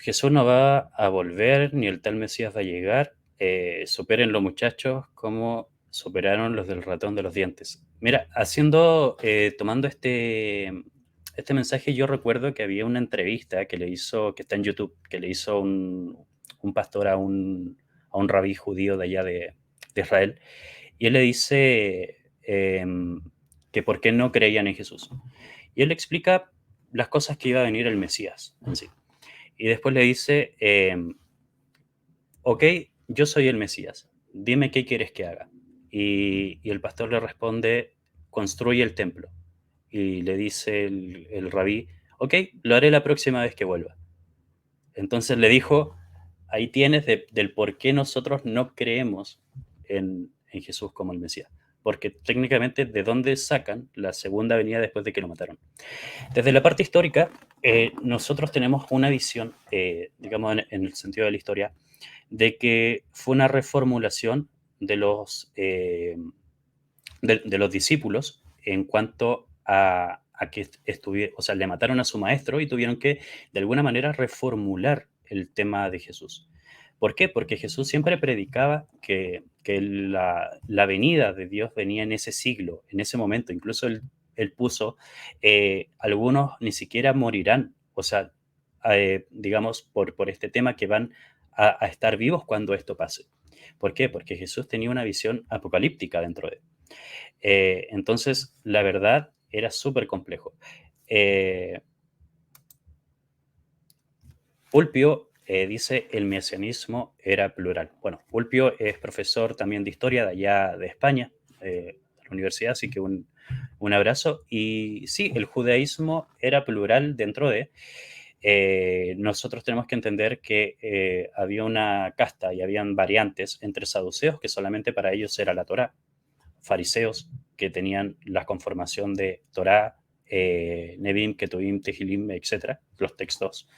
Jesús no va a volver, ni el tal Mesías va a llegar. Supérenlo, muchachos, como superaron los del ratón de los dientes. Mira, tomando este mensaje, yo recuerdo que había una entrevista que le hizo, que está en YouTube, que le hizo un pastor a un rabí judío de allá de Israel, y él le dice que por qué no creían en Jesús. Y él explica las cosas que iba a venir el Mesías en sí. Y después le dice, ok, yo soy el Mesías, dime qué quieres que haga. Y el pastor le responde, construye el templo. Y le dice el rabí, ok, lo haré la próxima vez que vuelva. Entonces le dijo, ahí tienes del por qué nosotros no creemos en Jesús como el Mesías. Porque técnicamente, ¿de dónde sacan la segunda venida después de que lo mataron? Desde la parte histórica, nosotros tenemos una visión, digamos, en el sentido de la historia, de que fue una reformulación de los discípulos en cuanto a que o sea, le mataron a su maestro y tuvieron que, de alguna manera, reformular el tema de Jesús. ¿Por qué? Porque Jesús siempre predicaba que la venida de Dios venía en ese siglo, en ese momento. Incluso él puso, algunos ni siquiera morirán, o sea, digamos, por este tema que van a estar vivos cuando esto pase. ¿Por qué? Porque Jesús tenía una visión apocalíptica dentro de él. Entonces, la verdad era súper complejo. Eh, Pulpio dice el mesianismo era plural. Bueno, Pulpio es profesor también de historia de allá de España, de la universidad, así que un abrazo. Y sí, el judaísmo era plural dentro de... nosotros tenemos que entender que había una casta y habían variantes entre saduceos, que solamente para ellos era la Torá, fariseos, que tenían la conformación de Torá, Nebim, Ketuvim, Tehilim, etcétera, los textos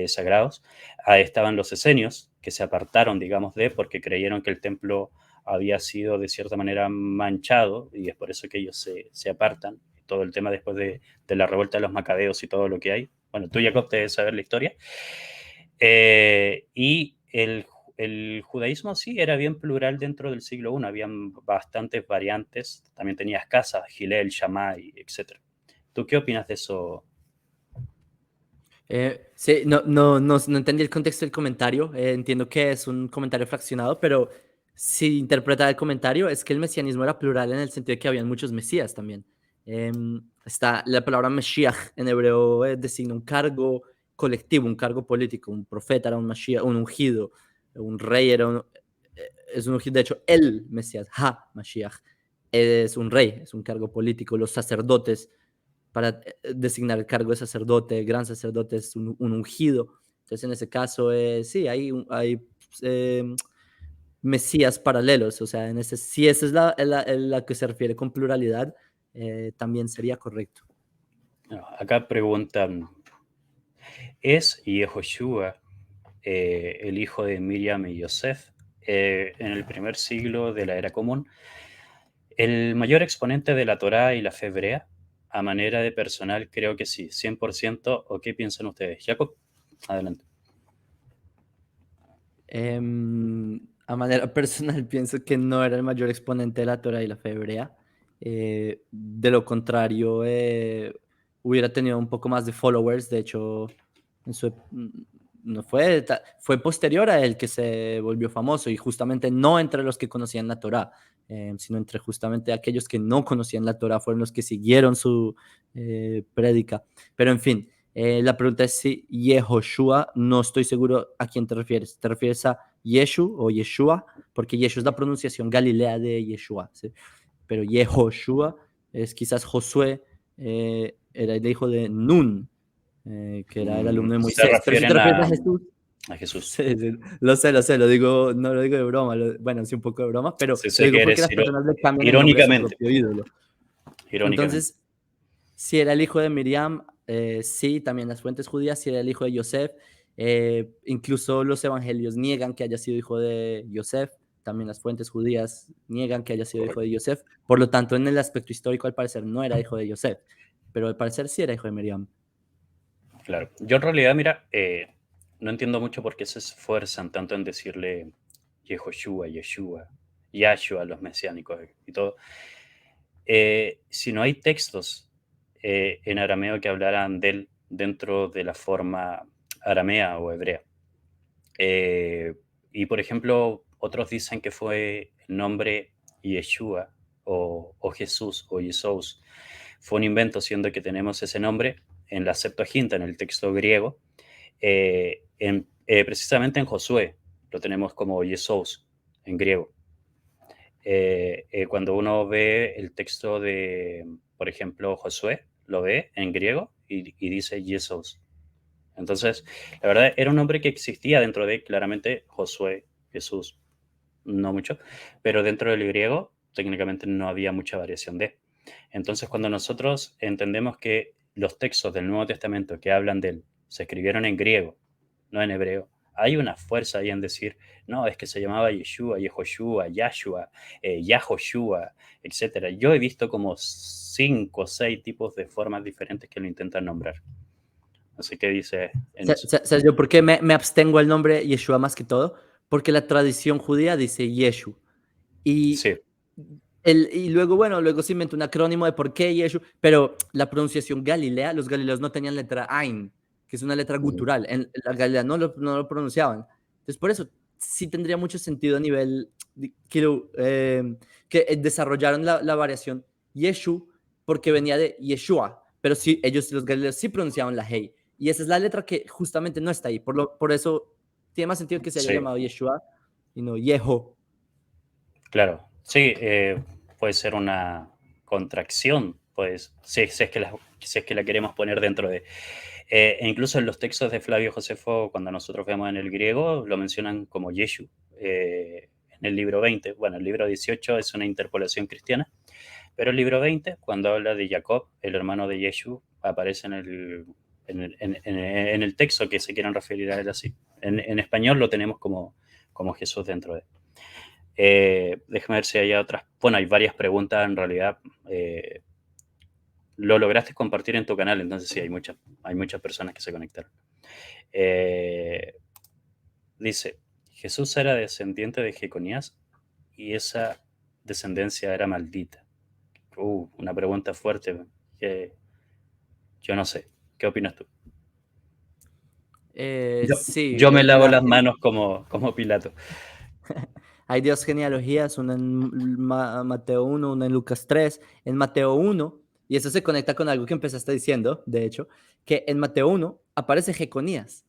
sagrados. Ahí estaban los esenios, que se apartaron, digamos, porque creyeron que el templo había sido de cierta manera manchado, y es por eso que ellos se apartan. Todo el tema después de la revuelta de los macabeos y todo lo que hay. Bueno, tú, Jacob, debes saber la historia. Y el judaísmo sí era bien plural dentro del siglo I, habían bastantes variantes, también tenías casas, Hillel, Shammai, etc. ¿Tú qué opinas de eso? Sí, no entendí el contexto del comentario. Entiendo que es un comentario fraccionado, pero si interpreta el comentario es que el mesianismo era plural en el sentido de que habían muchos mesías también. Está la palabra Mashiach en hebreo, designa un cargo colectivo, un cargo político. Un profeta era un Mashiach, un ungido, un rey era es un ungido. De hecho, el Mesías, Ha Mashiach, es un rey, es un cargo político. Los sacerdotes, para designar el cargo de sacerdote, gran sacerdote, es un ungido. Entonces, en ese caso, sí, hay eh, mesías paralelos. O sea, si esa es la que se refiere con pluralidad, también sería correcto. No, acá preguntan, ¿es Yehoshua el hijo de Miriam y Yosef en el primer siglo de la era común el mayor exponente de la Torá y la fe hebrea? A manera de personal, creo que sí, 100%. ¿O qué piensan ustedes? Jacob, adelante. A manera personal, pienso que no era el mayor exponente de la Torah y la fe hebrea. De lo contrario, hubiera tenido un poco más de followers. De hecho, en su, no fue posterior a él que se volvió famoso, y justamente no entre los que conocían la Torah, sino entre justamente aquellos que no conocían la Torah fueron los que siguieron su prédica. Pero en fin, la pregunta es si Yehoshua, no estoy seguro a quién te refieres. ¿Te refieres a Yeshu o Yeshua? Porque Yeshu es la pronunciación galilea de Yeshua, ¿sí? Pero Yehoshua es quizás Josué, era el hijo de Nun, que era el alumno de Se Moisés. Pero si te refieren refieres a Jesús, a Jesús. sí, sí, lo digo, no lo digo de broma, bueno, sí un poco de broma, pero Sí, lo sé digo que porque eres las personas le cambian el nombre a su irónicamente. propio ídolo. Irónicamente. Entonces, si era el hijo de Miriam, sí, también las fuentes judías, si era el hijo de Yosef, incluso los evangelios niegan que haya sido hijo de Yosef, también las fuentes judías niegan que haya sido hijo Correcto. de Yosef, por lo tanto, en el aspecto histórico, al parecer, no era hijo de Yosef, pero al parecer sí era hijo de Miriam. Claro. Yo en realidad, mira, no entiendo mucho por qué se esfuerzan tanto en decirle Yehoshua, Yeshua, Yahshua a los mesiánicos y todo. Si no hay textos en arameo que hablaran de él dentro de la forma aramea o hebrea. Eh, y por ejemplo, otros dicen que fue el nombre Yeshua o Jesús o Jesús. Fue un invento, siendo que tenemos ese nombre en la Septuaginta, en el texto griego, precisamente en Josué, lo tenemos como Jesús en griego. Cuando uno ve el texto de, por ejemplo, Josué, lo ve en griego y dice Jesús. Entonces, la verdad, era un nombre que existía dentro de, claramente, Josué, Jesús, no mucho, pero dentro del griego, técnicamente no había mucha variación de. Entonces, cuando nosotros entendemos que los textos del Nuevo Testamento que hablan de él se escribieron en griego, no en hebreo, hay una fuerza ahí en decir, no, es que se llamaba Yeshua, Yehoshua, Yahshua, Yahoshua, etcétera. Yo he visto como 5 o 6 tipos de formas diferentes que lo intentan nombrar. Así que dice en eso. ¿Sabes yo por qué me abstengo al nombre Yeshua más que todo? Porque la tradición judía dice Yeshu. Y, Sí. y luego, bueno, luego se inventó un acrónimo de por qué Yeshu, pero la pronunciación galilea, los galileos no tenían letra Ain, que es una letra Ujú. gutural. En la Galilea no lo pronunciaban. Entonces, por eso sí tendría mucho sentido a nivel que desarrollaron la variación Yeshu porque venía de Yeshua, pero sí, ellos, los galileos, sí pronunciaban la Hey. Y esa es la letra que justamente no está ahí. Por eso tiene más sentido que se haya Sí, llamado Yeshua y no Yeho. claro. Sí, puede ser una contracción, pues, si es que la queremos poner dentro de. E incluso en los textos de Flavio Josefo, cuando nosotros vemos en el griego, lo mencionan como Yeshu. En el libro 20, bueno, el libro 18 es una interpolación cristiana, pero el libro 20, cuando habla de Jacob, el hermano de Yeshu, aparece en el texto que se quieran referir a él así. En español lo tenemos como Jesús dentro de. Déjame ver si hay otras. Bueno, hay varias preguntas en realidad. Lo lograste compartir en tu canal, entonces sí, hay muchas personas que se conectaron. Eh, Dice, Jesús era descendiente de Jeconías y esa descendencia era maldita. Una pregunta fuerte que yo no sé. ¿Qué opinas tú? Yo, Sí, yo me lavo las manos como Pilato. hay dos genealogías, una en Mateo 1, una en Lucas 3. En Mateo 1, y eso se conecta con algo que empezaste diciendo, de hecho, que en Mateo 1 aparece Jeconías.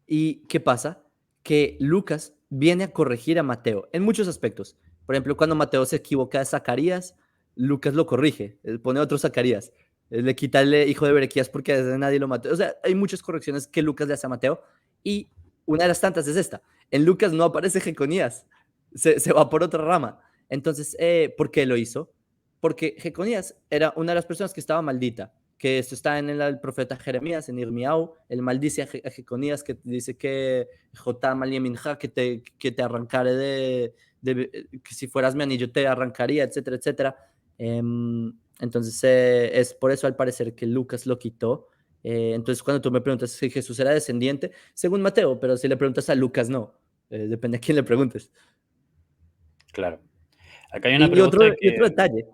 ¿Y qué pasa? Que Lucas viene a corregir a Mateo en muchos aspectos. Por ejemplo, cuando Mateo se equivoca de Zacarías, Lucas lo corrige, él pone otro Zacarías, él le quita el hijo de Berequías porque desde nadie lo mató. O sea, hay muchas correcciones que Lucas le hace a Mateo y una de las tantas es esta. En Lucas no aparece Jeconías, se va por otra rama. Entonces, ¿por qué lo hizo? Porque Jeconías era una de las personas que estaba maldita, que esto está en el profeta Jeremías, en Irmiau, él maldice a Jeconías, que dice que Jotam al Yeminja, que te arrancaré que si fueras mi anillo te arrancaría, etcétera, etcétera. Entonces, es por eso al parecer que Lucas lo quitó. Entonces, cuando tú me preguntas si Jesús era descendiente, según Mateo, pero si le preguntas a Lucas, no. Depende a quién le preguntes. Claro. Acá hay una Y pregunta otro que. detalle,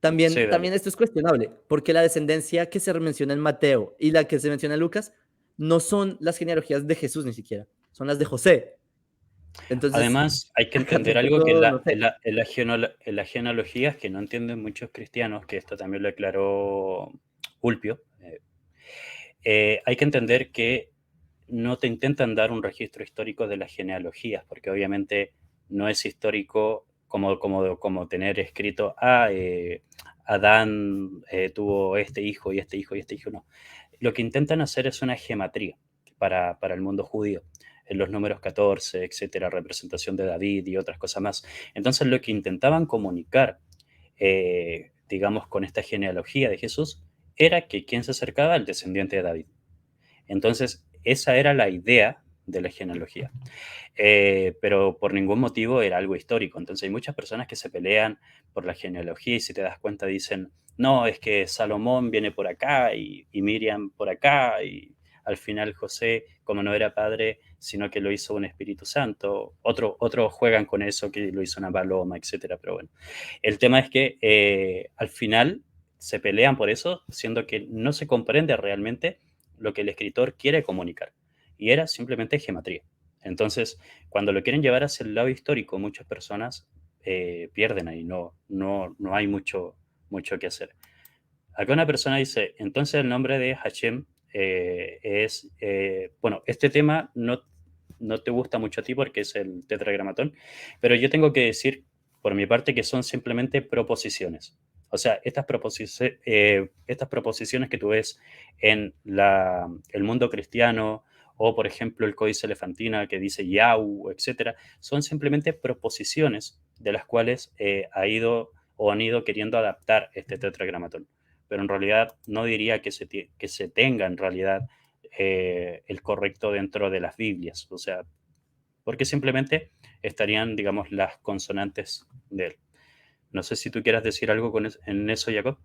Sí, dale. también esto es cuestionable, porque la descendencia que se menciona en Mateo y la que se menciona en Lucas no son las genealogías de Jesús ni siquiera, son las de José. Entonces, Además, hay que acá entender algo que tampoco, no sé. en las genealogías que no entienden muchos cristianos, que esto también lo aclaró Ulpio, hay que entender que no te intentan dar un registro histórico de las genealogías, porque obviamente no es histórico como tener escrito, Adán tuvo este hijo y este hijo y este hijo, no. Lo que intentan hacer es una gematría para el mundo judío, en los números 14, etcétera, representación de David y otras cosas más. Entonces lo que intentaban comunicar, digamos, con esta genealogía de Jesús, era que quien se acercaba al descendiente de David. Entonces, esa era la idea de la genealogía. Pero por ningún motivo era algo histórico. Entonces hay muchas personas que se pelean por la genealogía y si te das cuenta dicen, no, es que Salomón viene por acá y Miriam por acá y al final José, como no era padre, sino que lo hizo un Espíritu Santo. Otros juegan con eso, que lo hizo una paloma, etcétera. Pero bueno, el tema es que al final se pelean por eso, siendo que no se comprende realmente lo que el escritor quiere comunicar. Y era simplemente gematría. Entonces, cuando lo quieren llevar hacia el lado histórico, muchas personas pierden ahí, no hay mucho que hacer. Acá una persona dice, entonces el nombre de Hashem bueno, este tema no te gusta mucho a ti porque es el tetragramatón, pero yo tengo que decir por mi parte que son simplemente proposiciones. O sea, estas proposiciones que tú ves en el mundo cristiano o, por ejemplo, el Códice Elefantina que dice Yahú, etcétera, son simplemente proposiciones de las cuales ha ido o han ido queriendo adaptar este tetragramatón, pero en realidad no diría que se tenga en realidad el correcto dentro de las Biblias, o sea, porque simplemente estarían, digamos, las consonantes de él. No sé si tú quieras decir algo en eso, Jacob.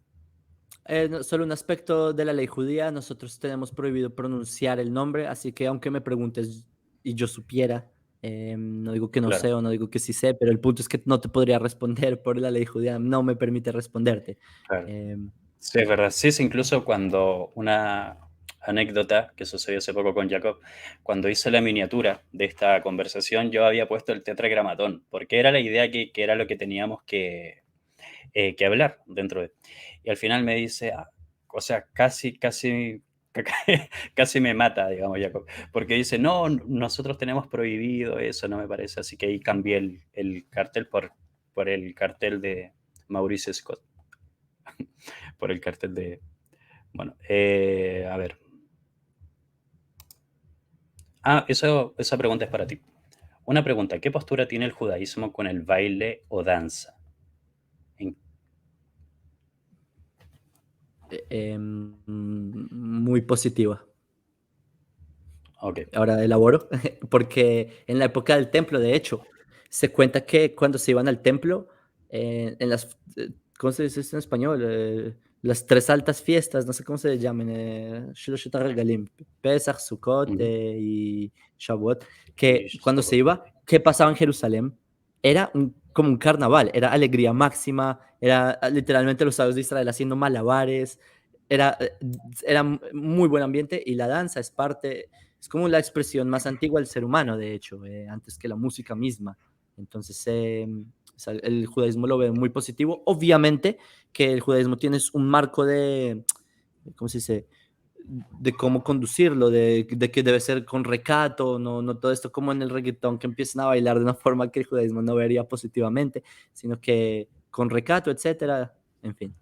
Solo un aspecto de la ley judía, nosotros tenemos prohibido pronunciar el nombre, así que aunque me preguntes y yo supiera, no digo que no Claro, sé o no digo que sí sé, pero el punto es que no te podría responder por la ley judía, no me permite responderte. claro. Em, Sí, es verdad. Sí, sí, incluso cuando una anécdota que sucedió hace poco con Jacob, cuando hice la miniatura de esta conversación, yo había puesto el tetragramatón, porque era la idea que era lo que teníamos que hablar dentro de. Y al final me dice, o sea, casi me mata, digamos, Jacob, porque dice, no, nosotros tenemos prohibido eso, no me parece, así que ahí cambié el cartel por el cartel de Mauricio Scott, por el cartel de, bueno, a ver. Esa pregunta es para ti. Una pregunta, ¿qué postura tiene el judaísmo con el baile o danza? En- Muy positiva. ok. Ahora elaboro, porque en la época del templo, de hecho, se cuenta que cuando se iban al templo, en las, ¿cómo se dice esto en español? Las tres altas fiestas, no sé cómo se llaman, Shloshot HaRegalim, Pesach, Sukkot Ujú. y Shavuot, Y que cuando se Sukkot. iba, ¿qué pasaba en Jerusalén? Era como un carnaval, era alegría máxima, era literalmente los sabios de Israel haciendo malabares, era, era muy buen ambiente y la danza es parte, es como la expresión más antigua del ser humano, de hecho, antes que la música misma. Entonces, o sea, el judaísmo lo ve muy positivo. Obviamente que el judaísmo tiene un marco de, ¿cómo se dice? De cómo conducirlo, de que debe ser con recato, no todo esto como en el reggaetón, que empiezan a bailar de una forma que el judaísmo no vería positivamente, sino que con recato, etcétera, en fin.